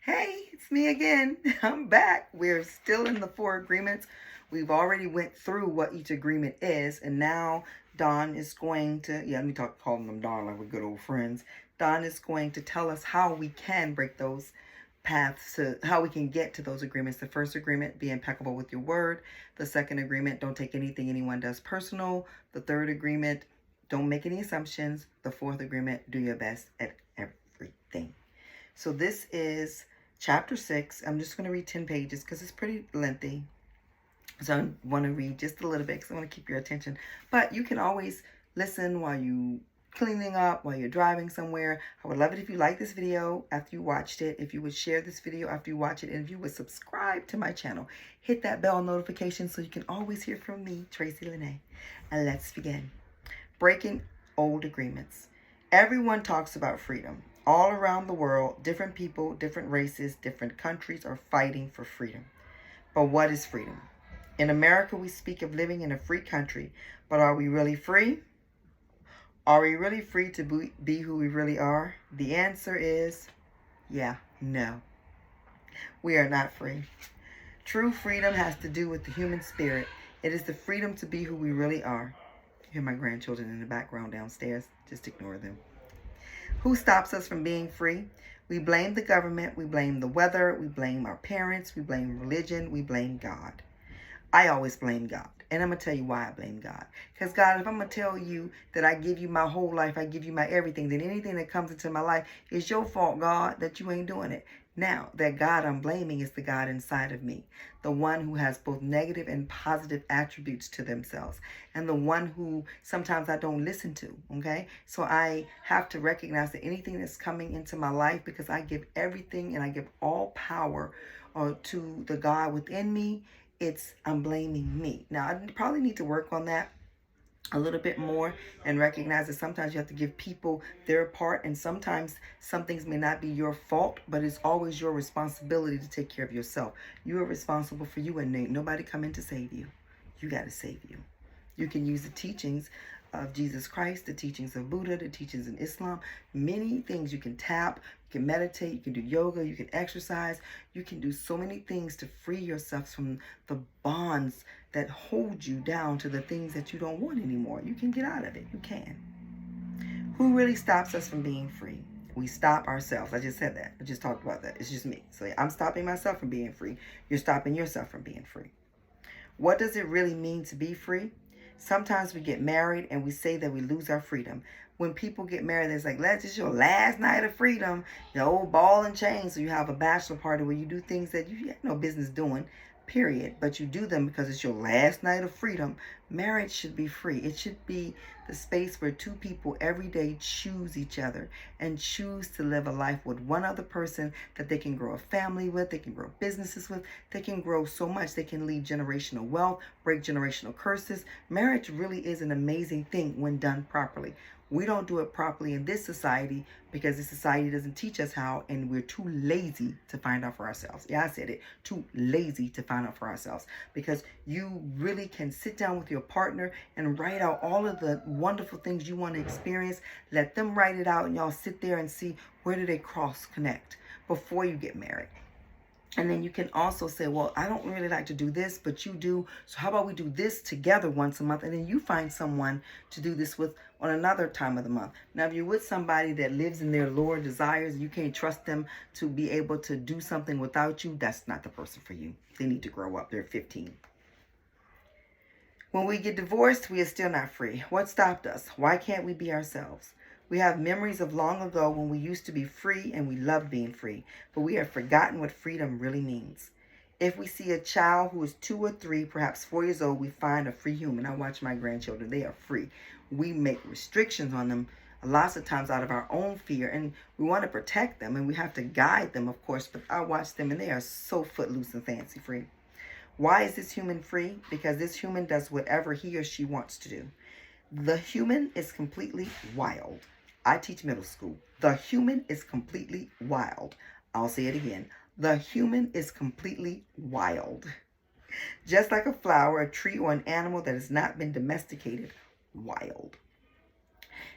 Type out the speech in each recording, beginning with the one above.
Hey, it's me again. I'm back. We're still in the 4 agreements. We've already went through what each agreement is, and now Don is going to, let me calling them Don like we're good old friends. Don is going to tell us how we can break those paths to how we can get to those agreements. The first agreement, be impeccable with your word. The second agreement, don't take anything anyone does personal. The third agreement, don't make any assumptions. The fourth agreement, do your best at everything. So this is chapter 6. I'm just going to read 10 pages because it's pretty lengthy. So I want to read just a little bit because I want to keep your attention. But you can always listen while you cleaning up, while you're driving somewhere. I would love it if you like this video after you watched it. If you would share this video after you watch it. And if you would subscribe to my channel. Hit that bell notification so you can always hear from me, Tracy Lene. And let's begin. Breaking old agreements. Everyone talks about freedom. All around the world, different people, different races, different countries are fighting for freedom. But what is freedom? In America, we speak of living in a free country, but are we really free? Are we really free to be who we really are? The answer is, no. We are not free. True freedom has to do with the human spirit. It is the freedom to be who we really are. You hear my grandchildren in the background downstairs. Just ignore them. Who stops us from being free? We blame the government, we blame the weather, we blame our parents, we blame religion, we blame God. I always blame God. And I'm going to tell you why I blame God. Because God, if I'm going to tell you that I give you my whole life, I give you my everything, then anything that comes into my life is your fault, God, that you ain't doing it. Now, that God I'm blaming is the God inside of me, the one who has both negative and positive attributes to themselves, and the one who sometimes I don't listen to, okay? So I have to recognize that anything that's coming into my life, because I give everything and I give all power to the God within me, I'm blaming me. Now, I probably need to work on that a little bit more and recognize that sometimes you have to give people their part, and sometimes some things may not be your fault, but it's always your responsibility to take care of yourself. You are responsible for you, and ain't nobody coming to save you. You got to save you. You can use the teachings of Jesus Christ, the teachings of Buddha, the teachings in Islam, many things. You can tap, you can meditate, you can do yoga, you can exercise, you can do so many things to free yourself from the bonds that hold you down to the things that you don't want anymore. You can get out of it. You can. Who really stops us from being free? We stop ourselves. I just said that. I just talked about that. It's just me. So I'm stopping myself from being free. You're stopping yourself from being free. What does it really mean to be free? Sometimes we get married and we say that we lose our freedom. When people get married, it's like, this is your last night of freedom. The old ball and chain. So you have a bachelor party where you do things that you have no business doing, period. But you do them because it's your last night of freedom. Marriage should be free. It should be the space where two people every day choose each other and choose to live a life with one other person that they can grow a family with, they can grow businesses with, they can grow so much, they can leave generational wealth, break generational curses. Marriage really is an amazing thing when done properly. We don't do it properly in this society because this society doesn't teach us how, and we're too lazy to find out for ourselves. Yeah, I said it. Too lazy to find out for ourselves, because you really can sit down with your partner and write out all of the wonderful things you want to experience. Let them write it out, and y'all sit there and see where do they cross connect before you get married. And then you can also say, well, I don't really like to do this, but you do. So how about we do this together once a month? And then you find someone to do this with on another time of the month. Now, if you're with somebody that lives in their lower desires, you can't trust them to be able to do something without you, that's not the person for you. They need to grow up. They're 15. When we get divorced, we are still not free. What stopped us? Why can't we be ourselves? We have memories of long ago when we used to be free and we loved being free, but we have forgotten what freedom really means. If we see a child who is 2 or 3, perhaps 4 years old, we find a free human. I watch my grandchildren. They are free. We make restrictions on them lots of times out of our own fear, and we want to protect them, and we have to guide them, of course, but I watch them and they are so footloose and fancy free. Why is this human free? Because this human does whatever he or she wants to do. The human is completely wild. I teach middle school. The human is completely wild. I'll say it again. The human is completely wild. Just like a flower, a tree, or an animal that has not been domesticated, wild.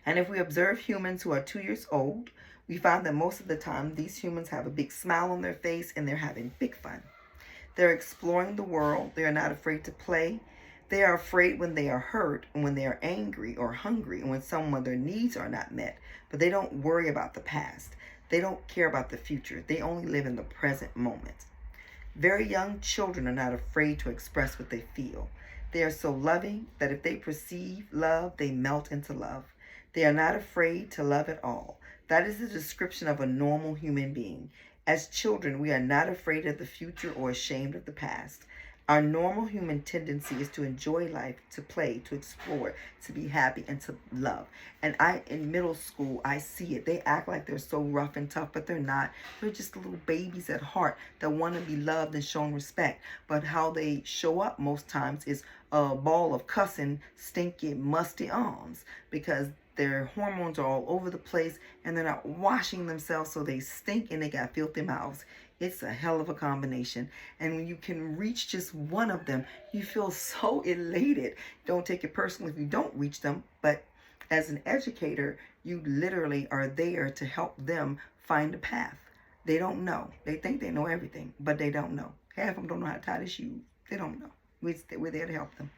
And if we observe humans who are 2 years old, We find that most of the time these humans have a big smile on their face and they're having big fun. They're exploring the world. They are not afraid to play. They are afraid when they are hurt and when they are angry or hungry and when some of their needs are not met. But they don't worry about the past. They don't care about the future. They only live in the present moment. Very young children are not afraid to express what they feel. They are so loving that if they perceive love, they melt into love. They are not afraid to love at all. That is the description of a normal human being. As children, we are not afraid of the future or ashamed of the past. Our normal human tendency is to enjoy life, to play, to explore, to be happy, and to love. And in middle school, I see it. They act like they're so rough and tough, but they're not. They're just little babies at heart that want to be loved and shown respect. But how they show up most times is a ball of cussing, stinky, musty arms, because their hormones are all over the place and they're not washing themselves, so they stink and they got filthy mouths. It's a hell of a combination. And when you can reach just one of them, you feel so elated. Don't take it personally if you don't reach them, but as an educator, you literally are there to help them find a path. They don't know. They think they know everything, but they don't know. Half of them don't know how to tie their shoes. They don't know. We're there to help them.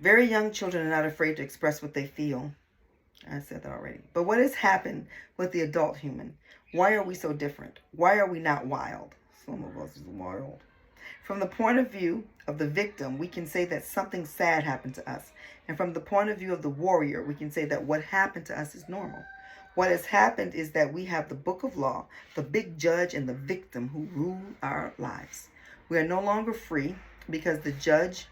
Very young children are not afraid to express what they feel. I said that already. But what has happened with the adult human? Why are we so different? Why are we not wild? Some of us is wild. From the point of view of the victim, we can say that something sad happened to us. And from the point of view of the warrior, we can say that what happened to us is normal. What has happened is that we have the book of law, the big judge, and the victim who rule our lives. We are no longer free because the judge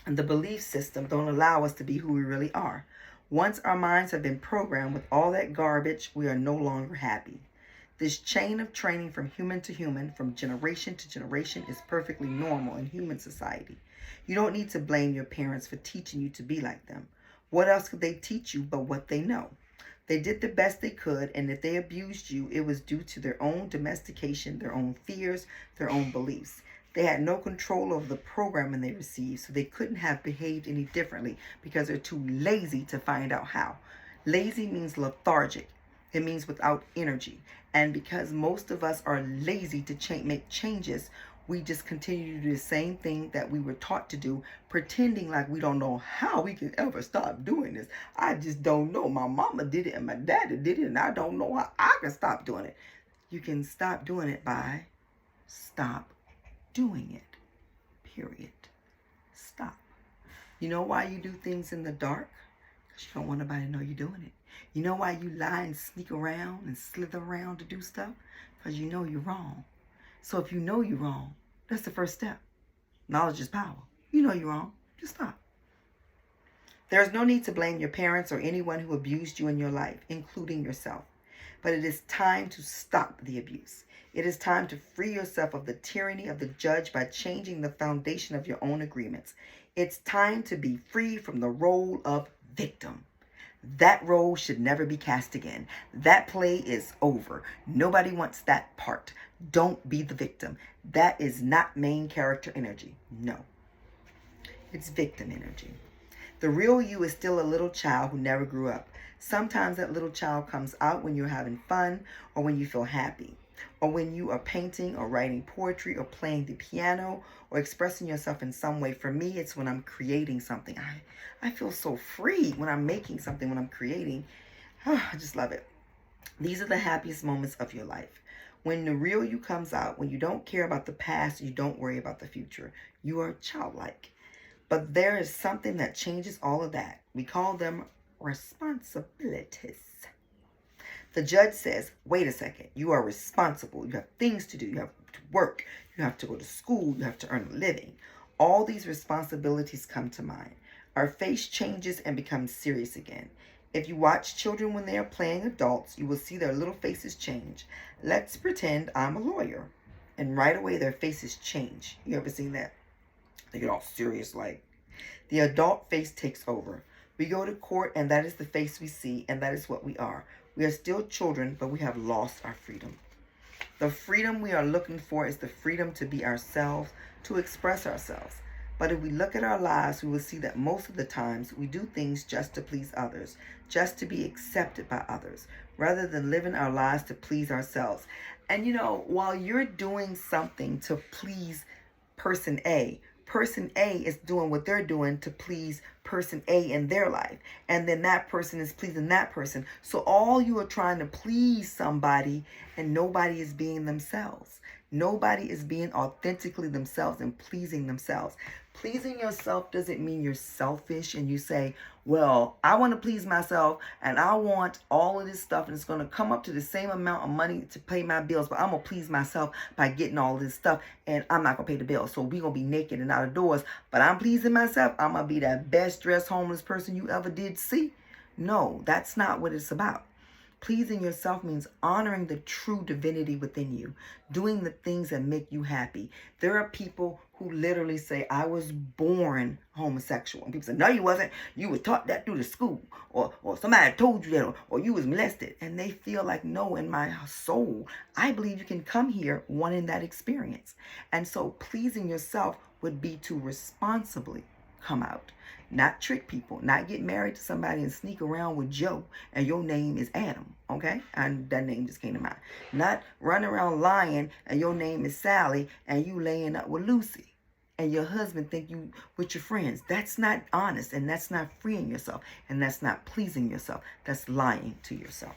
and the belief system don't allow us to be who we really are. Once our minds have been programmed with all that garbage, we are no longer happy. This chain of training from human to human, from generation to generation, is perfectly normal in human society. You don't need to blame your parents for teaching you to be like them. What else could they teach you but what they know? They did the best they could, and if they abused you, it was due to their own domestication, their own fears, their own beliefs. They had no control over the programming they received, so they couldn't have behaved any differently because they're too lazy to find out how. Lazy means lethargic. It means without energy. And because most of us are lazy to make changes, we just continue to do the same thing that we were taught to do, pretending like we don't know how we can ever stop doing this. I just don't know. My mama did it and my daddy did it, and I don't know how I can stop doing it. You can stop doing it by stop doing it. Period. Stop. You know why you do things in the dark? Because you don't want nobody to know you're doing it. You know why you lie and sneak around and slither around to do stuff? Because you know you're wrong. So if you know you're wrong, that's the first step. Knowledge is power. You know you're wrong. Just stop. There's no need to blame your parents or anyone who abused you in your life, including yourself. But it is time to stop the abuse. It is time to free yourself of the tyranny of the judge by changing the foundation of your own agreements. It's time to be free from the role of victim. That role should never be cast again. That play is over. Nobody wants that part. Don't be the victim. That is not main character energy. No. It's victim energy. The real you is still a little child who never grew up. Sometimes that little child comes out when you're having fun or when you feel happy, or when you are painting or writing poetry or playing the piano or expressing yourself in some way. For me, it's when I'm creating something. I feel so free when I'm making something, when I'm creating. I just love it. These are the happiest moments of your life. When the real you comes out, when you don't care about the past, you don't worry about the future. You are childlike. But there is something that changes all of that. We call them responsibilities. The judge says, wait a second, you are responsible. You have things to do. You have to work. You have to go to school. You have to earn a living. All these responsibilities come to mind. Our face changes and becomes serious again. If you watch children when they are playing adults, you will see their little faces change. Let's pretend I'm a lawyer. And right away their faces change. You ever seen that? They get all serious like. The adult face takes over. We go to court and that is the face we see, and that is what we are. We are still children, but we have lost our freedom. The freedom we are looking for is the freedom to be ourselves, to express ourselves. But if we look at our lives, we will see that most of the times we do things just to please others, just to be accepted by others, rather than living our lives to please ourselves. And while you're doing something to please person A is doing what they're doing to please person A in their life. And then that person is pleasing that person. So all you are trying to please somebody, and nobody is being themselves. Nobody is being authentically themselves and pleasing themselves. Pleasing yourself doesn't mean you're selfish and you say, well, I want to please myself and I want all of this stuff and it's going to come up to the same amount of money to pay my bills, but I'm going to please myself by getting all this stuff and I'm not going to pay the bills. So we're going to be naked and out of doors, but I'm pleasing myself. I'm going to be that best dressed homeless person you ever did see. No, that's not what it's about. Pleasing yourself means honoring the true divinity within you, doing the things that make you happy. There are people who literally say, I was born homosexual. And people say, no, you wasn't. You were taught that through the school. Or somebody told you that, or you was molested. And they feel like, no, in my soul, I believe you can come here wanting that experience. And so pleasing yourself would be to responsibly come out. Not trick people, not get married to somebody and sneak around with Joe and your name is Adam, okay? And that name just came to mind. Not run around lying and your name is Sally and you laying up with Lucy and your husband think you with your friends. That's not honest and that's not freeing yourself and that's not pleasing yourself. That's lying to yourself.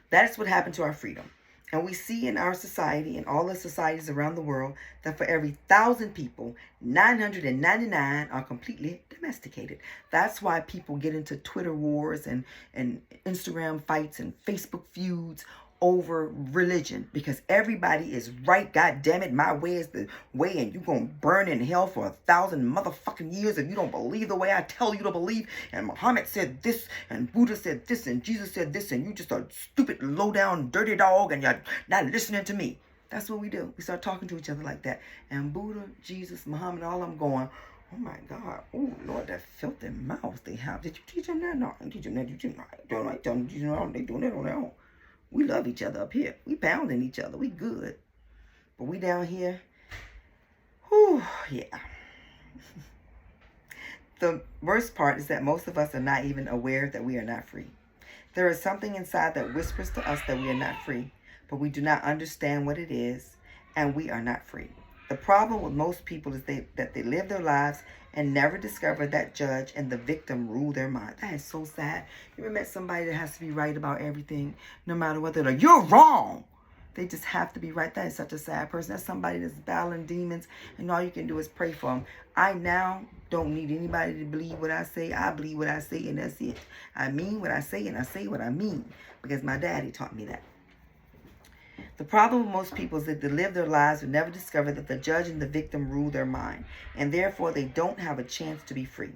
That's what happened to our freedom. And we see in our society and all the societies around the world that for every 1,000 people, 999 are completely domesticated. That's why people get into Twitter wars and Instagram fights and Facebook feuds over religion, because everybody is right. God damn it, my way is the way, and you're gonna burn in hell for 1,000 motherfucking years if you don't believe the way I tell you to believe. And Muhammad said this, and Buddha said this, and Jesus said this, and you just a stupid, low down, dirty dog, and you're not listening to me. That's what we do. We start talking to each other like that. And Buddha, Jesus, Muhammad, all I'm going, oh my God, oh Lord, that filthy mouth they have. Did you teach them that? No, I didn't teach them that. You don't like them. You know, they doing it on their own. We love each other up here. We pounding each other. We good. But we down here, whew, yeah. The worst part is that most of us are not even aware that we are not free. There is something inside that whispers to us that we are not free, but we do not understand what it is, and we are not free. The problem with most people is that they live their lives and never discover that judge and the victim rule their mind. That is so sad. You ever met somebody that has to be right about everything, no matter what? They're like, you're wrong. They just have to be right. That is such a sad person. That's somebody that's battling demons, and all you can do is pray for them. I now don't need anybody to believe what I say. I believe what I say, and that's it. I mean what I say, and I say what I mean, because my daddy taught me that. The problem with most people is that they live their lives and never discover that the judge and the victim rule their mind, and therefore they don't have a chance to be free.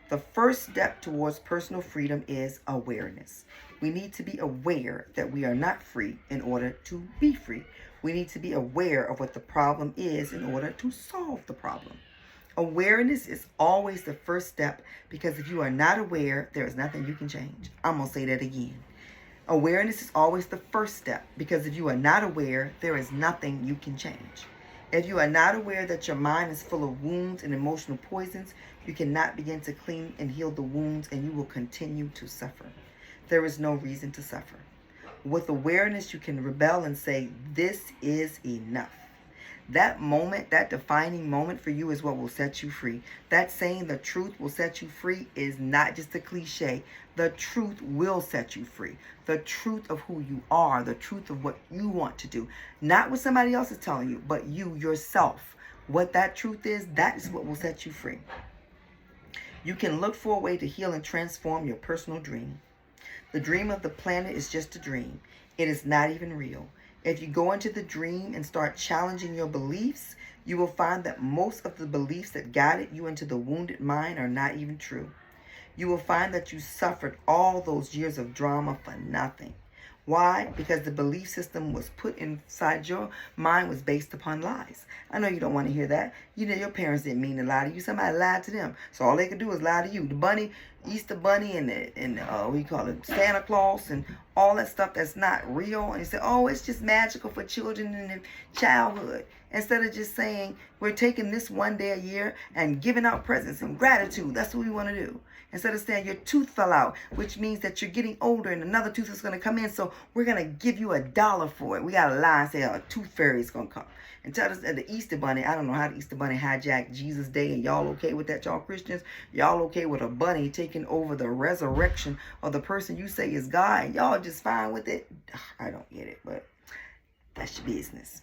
The first step towards personal freedom is awareness. We need to be aware that we are not free in order to be free. We need to be aware of what the problem is in order to solve the problem. Awareness is always the first step, because if you are not aware, there is nothing you can change. I'm going to say that again. Awareness is always the first step, because if you are not aware, there is nothing you can change. If you are not aware that your mind is full of wounds and emotional poisons, you cannot begin to clean and heal the wounds, and you will continue to suffer. There is no reason to suffer. With awareness, you can rebel and say, this is enough. That moment, that defining moment for you is what will set you free. That saying the truth will set you free is not just a cliche. The truth will set you free. The truth of who you are, the truth of what you want to do. Not what somebody else is telling you, but you yourself. What that truth is, that is what will set you free. You can look for a way to heal and transform your personal dream. The dream of the planet is just a dream. It is not even real. If you go into the dream and start challenging your beliefs, you will find that most of the beliefs that guided you into the wounded mind are not even true. You will find that you suffered all those years of drama for nothing. Why? Because the belief system was put inside your mind was based upon lies. I know you don't want to hear that. You know your parents didn't mean to lie to you. Somebody lied to them. So all they could do is lie to you. The bunny, Easter Bunny and what you call it, Santa Claus and all that stuff that's not real. And you say, oh, it's just magical for children in their childhood. Instead of just saying, we're taking this one day a year and giving out presents and gratitude. That's what we want to do. Instead of saying your tooth fell out, which means that you're getting older and another tooth is going to come in, so we're going to give you $1 for it. We got to lie and say, oh, a tooth fairy is going to come. And tell us that the Easter Bunny, I don't know how the Easter Bunny hijacked Jesus' day, and y'all okay with that, y'all Christians? Y'all okay with a bunny taking over the resurrection of the person you say is God, and y'all just fine with it? I don't get it, but that's your business.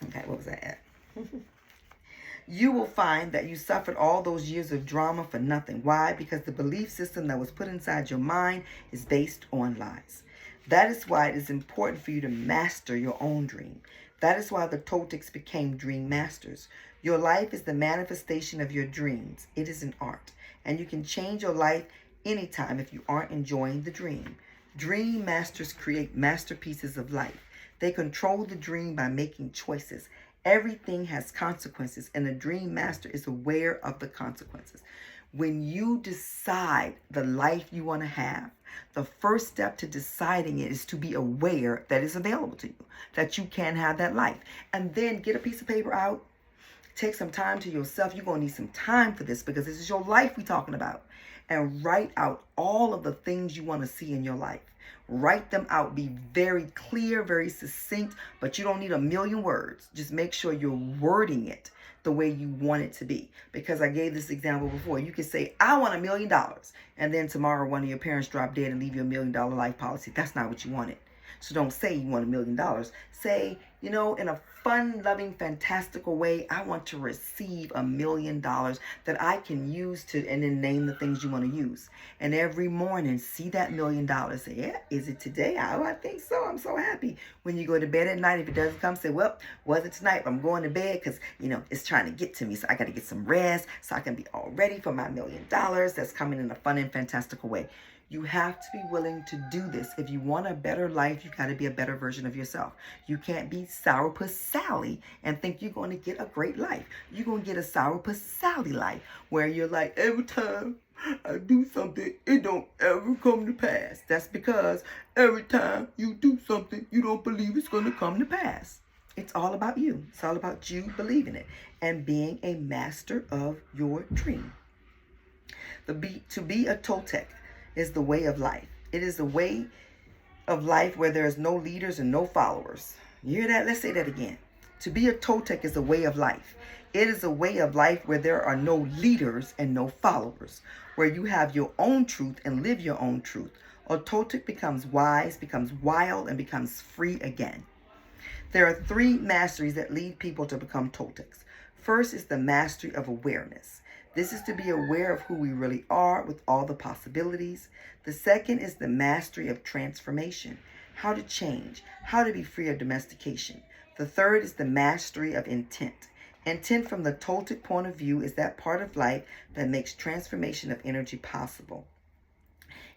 Okay, what was that at? You will find that you suffered all those years of drama for nothing. Why? Because the belief system that was put inside your mind is based on lies. That is why it is important for you to master your own dream. That is why the Toltecs became dream masters. Your life is the manifestation of your dreams. It is an art. And you can change your life anytime if you aren't enjoying the dream. Dream masters create masterpieces of life. They control the dream by making choices. Everything has consequences, and the dream master is aware of the consequences. When you decide the life you want to have, the first step to deciding it is to be aware that it's available to you, that you can have that life. And then get a piece of paper out, take some time to yourself. You're going to need some time for this because this is your life we're talking about. And write out all of the things you want to see in your life. Write them out. Be very clear, very succinct, but you don't need a million words. Just make sure you're wording it the way you want it to be. Because I gave this example before. You could say, I want $1 million. And then tomorrow one of your parents drop dead and leave you $1 million life policy. That's not what you wanted. So don't say you want $1 million. Say, in a fun, loving, fantastical way, I want to receive $1 million that I can use to, and then name the things you want to use. And every morning, see that $1 million. Say, yeah, is it today? Oh, I think so. I'm so happy. When you go to bed at night, if it doesn't come, say, well, was it tonight? I'm going to bed because, it's trying to get to me. So I got to get some rest so I can be all ready for my $1 million that's coming in a fun and fantastical way. You have to be willing to do this. If you want a better life, you got to be a better version of yourself. You can't be Sourpuss Sally and think you're going to get a great life. You're going to get a Sourpuss Sally life where you're like, every time I do something, it don't ever come to pass. That's because every time you do something, you don't believe it's going to come to pass. It's all about you. It's all about you believing it and being a master of your dream. To be a Toltec is the way of life. It is the way of life where there is no leaders and no followers. You hear that? Let's say that again. To be a Toltec is a way of life. It is a way of life where there are no leaders and no followers, where you have your own truth and live your own truth. A Toltec becomes wise, becomes wild, and becomes free again. There are 3 masteries that lead people to become Toltecs. First is the mastery of awareness. This is to be aware of who we really are with all the possibilities. The second is the mastery of transformation, how to change, how to be free of domestication. The third is the mastery of intent. Intent from the Toltec point of view is that part of life that makes transformation of energy possible.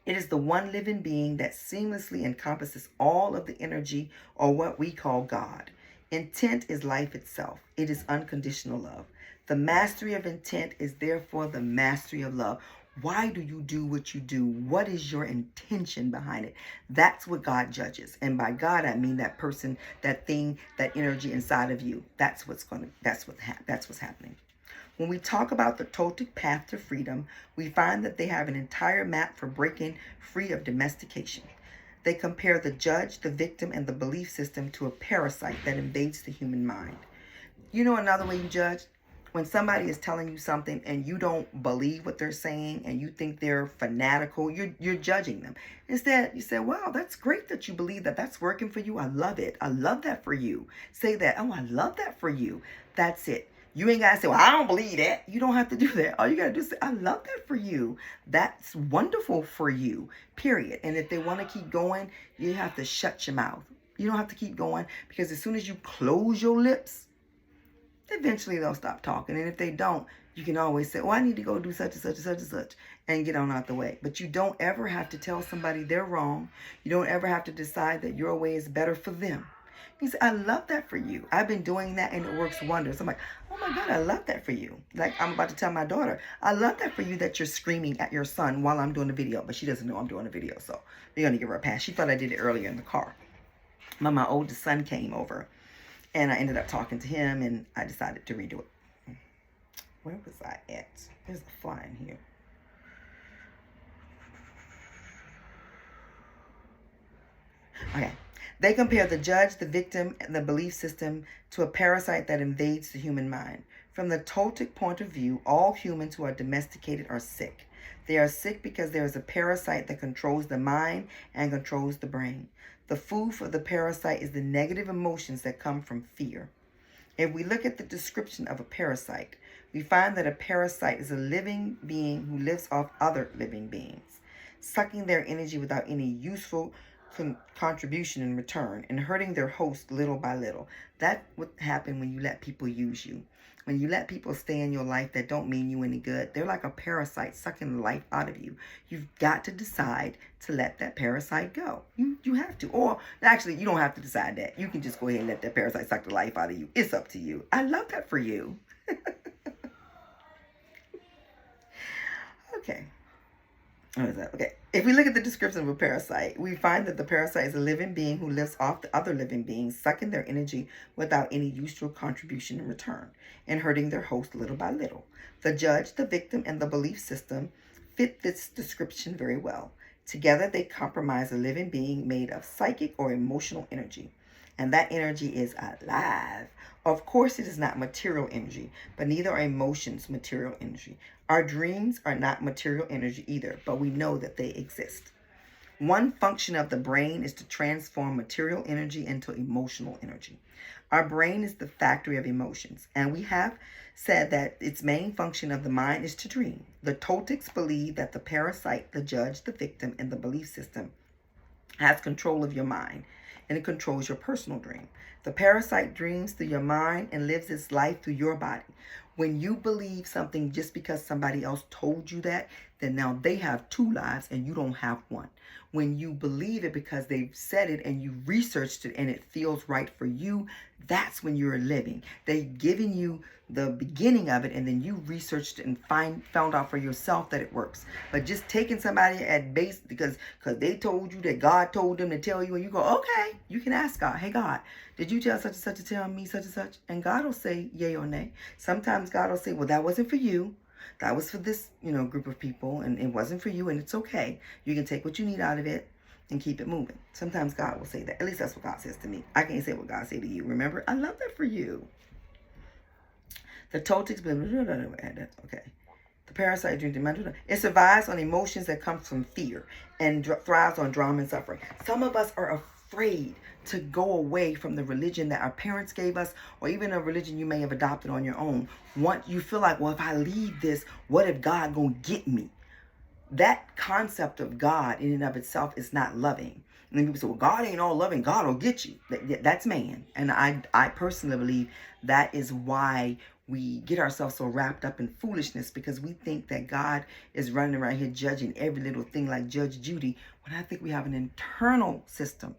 It is the one living being that seamlessly encompasses all of the energy, or what we call God. Intent is life itself. It is unconditional love. The mastery of intent is therefore the mastery of love. Why do you do what you do? What is your intention behind it? That's what God judges. And by God, I mean that person, that thing, that energy inside of you. That's what's happening. When we talk about the Toltec path to freedom, we find that they have an entire map for breaking free of domestication. They compare the judge, the victim, and the belief system to a parasite that invades the human mind. You know another way you judge? When somebody is telling you something and you don't believe what they're saying and you think they're fanatical, you're judging them. Instead, you say, wow, that's great that you believe that. That's working for you. I love it. I love that for you. Say that. Oh, I love that for you. That's it. You ain't got to say, well, I don't believe that. You don't have to do that. All you got to do is say, I love that for you. That's wonderful for you, period. And if they want to keep going, you have to shut your mouth. You don't have to keep going because as soon as you close your lips, eventually they'll stop talking. And if they don't, you can always say, oh, I need to go do such and such and such and such and get on out the way. But you don't ever have to tell somebody they're wrong. You don't ever have to decide that your way is better for them. He said, I love that for you. I've been doing that and it works wonders. I'm like, oh my God, I love that for you. Like I'm about to tell my daughter, I love that for you that you're screaming at your son while I'm doing the video. But she doesn't know I'm doing a video, so they're going to give her a pass. She thought I did it earlier in the car. My oldest son came over and I ended up talking to him and I decided to redo it. Where was I at? There's a fly in here. Okay. They compare the judge, the victim, and the belief system to a parasite that invades the human mind. From the Toltec point of view, all humans who are domesticated are sick. They are sick because there is a parasite that controls the mind and controls the brain. The food for the parasite is the negative emotions that come from fear. If we look at the description of a parasite, we find that a parasite is a living being who lives off other living beings, sucking their energy without any useful contribution in return and hurting their host little by little. That's what happens when you let people use you. When you let people stay in your life that don't mean you any good, they're like a parasite sucking the life out of you. You've got to decide to let that parasite go. You have to. Or actually, you don't have to decide that. You can just go ahead and let that parasite suck the life out of you. It's up to you. I love that for you. Okay. What is that? Okay. If we look at the description of a parasite, we find that the parasite is a living being who lives off the other living beings, sucking their energy without any useful contribution in return, and hurting their host little by little. The judge, the victim, and the belief system fit this description very well. Together, they comprise a living being made of psychic or emotional energy, and that energy is alive. Of course, it is not material energy, but neither are emotions material energy. Our dreams are not material energy either, but we know that they exist. One function of the brain is to transform material energy into emotional energy. Our brain is the factory of emotions, and we have said that its main function of the mind is to dream. The Toltecs believe that the parasite, the judge, the victim, and the belief system has control of your mind, and it controls your personal dream. The parasite dreams through your mind and lives its life through your body. When you believe something just because somebody else told you that, then now they have two lives and you don't have one. When you believe it because they've said it and you researched it and it feels right for you, that's when you're living. They've given you the beginning of it and then you researched it and found out for yourself that it works. But just taking somebody at base because they told you that God told them to tell you and you go, okay, you can ask God, hey God, did you tell such and such to tell me such and such? And God will say yay or nay. Sometimes God will say, well, that wasn't for you. That was for this, group of people, and it wasn't for you, and it's okay. You can take what you need out of it and keep it moving. Sometimes God will say that. At least that's what God says to me. I can't say what God said to you. Remember, I love that for you. The Toltecs, okay. The parasite dream, it survives on emotions that come from fear and thrives on drama and suffering. Some of us are afraid to go away from the religion that our parents gave us, or even a religion you may have adopted on your own. Once you feel like, well, if I leave this, what if God gonna get me? That concept of God in and of itself is not loving. And then people say, well, God ain't all loving. God will get you. That's man. And I personally believe that is why we get ourselves so wrapped up in foolishness, because we think that God is running around here judging every little thing like Judge Judy, when I think we have an internal system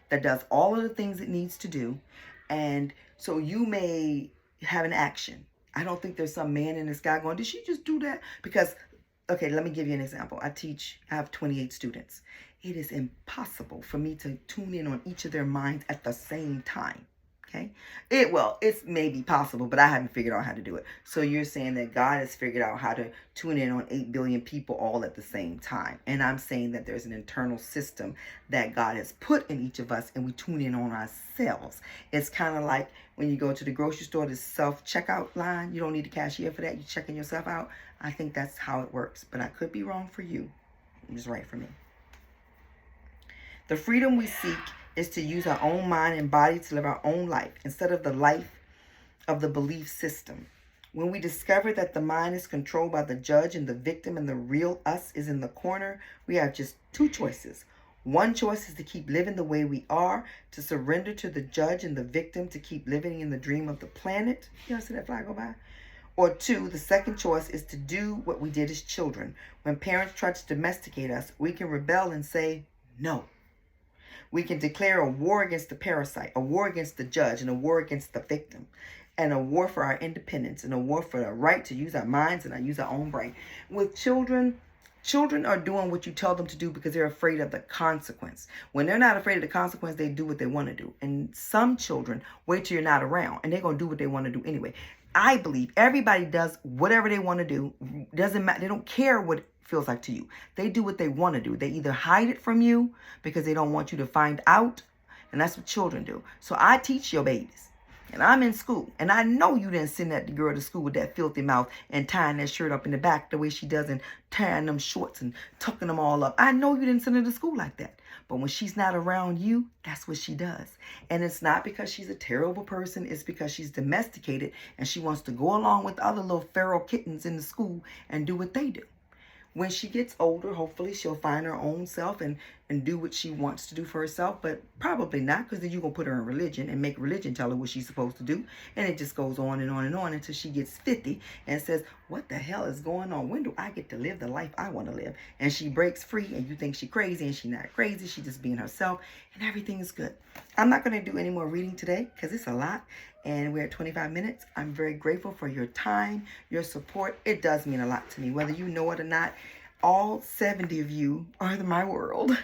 that does all of the things it needs to do. And so you may have an action. I don't think there's some man in the sky going, did she just do that? Because, okay, let me give you an example. I have 28 students. It is impossible for me to tune in on each of their minds at the same time. Okay? It's maybe possible, but I haven't figured out how to do it. So you're saying that God has figured out how to tune in on 8 billion people all at the same time. And I'm saying that there's an internal system that God has put in each of us, and we tune in on ourselves. It's kind of like when you go to the grocery store, the self-checkout line. You don't need a cashier for that. You're checking yourself out. I think that's how it works, but I could be wrong for you. It's right for me. The freedom we seek is to use our own mind and body to live our own life instead of the life of the belief system. When we discover that the mind is controlled by the judge and the victim and the real us is in the corner, we have just two choices. One choice is to keep living the way we are, to surrender to the judge and the victim, to keep living in the dream of the planet. You ever see that flag go by? Or two, the second choice is to do what we did as children. When parents try to domesticate us, we can rebel and say no. We can declare a war against the parasite, a war against the judge, and a war against the victim, and a war for our independence, and a war for the right to use our minds and use our own brain. With children, children are doing what you tell them to do because they're afraid of the consequence. When they're not afraid of the consequence, they do what they want to do. And some children wait till you're not around, and they're going to do what they want to do anyway. I believe everybody does whatever they want to do. Doesn't matter. They don't care what it feels like to you. They do what they want to do. They either hide it from you because they don't want you to find out, and that's what children do. So I teach your babies. And I'm in school, and I know you didn't send that girl to school with that filthy mouth and tying that shirt up in the back the way she does and tying them shorts and tucking them all up. I know you didn't send her to school like that. But when she's not around you, that's what she does. And it's not because she's a terrible person. It's because she's domesticated and she wants to go along with other little feral kittens in the school and do what they do. When she gets older, hopefully she'll find her own self and do what she wants to do for herself, but probably not, because then you're going to put her in religion and make religion tell her what she's supposed to do. And it just goes on and on and on until she gets 50 and says, what the hell is going on? When do I get to live the life I want to live? And she breaks free and you think she's crazy, and she's not crazy. She's just being herself and everything is good. I'm not going to do any more reading today because it's a lot. And we're at 25 minutes. I'm very grateful for your time, your support. It does mean a lot to me, whether you know it or not. All 70 of you are my world.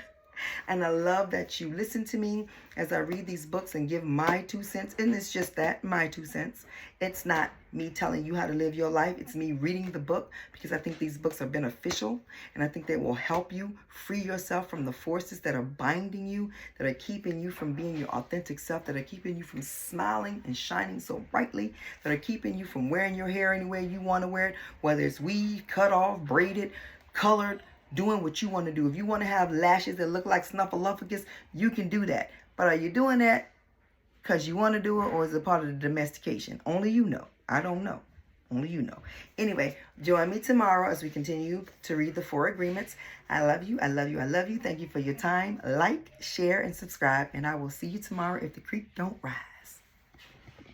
And I love that you listen to me as I read these books and give my 2 cents. And it's just that, my 2 cents. It's not me telling you how to live your life. It's me reading the book because I think these books are beneficial. And I think they will help you free yourself from the forces that are binding you, that are keeping you from being your authentic self, that are keeping you from smiling and shining so brightly, that are keeping you from wearing your hair any way you want to wear it, whether it's weave, cut off, braided, colored, doing what you want to do. If you want to have lashes that look like Snuffleupagus, you can do that. But are you doing that because you want to do it, or is it part of the domestication? Only you know. I don't know. Only you know. Anyway, join me tomorrow as we continue to read the 4 agreements. I love you. I love you. I love you. Thank you for your time. Like, share, and subscribe. And I will see you tomorrow if the creek don't rise.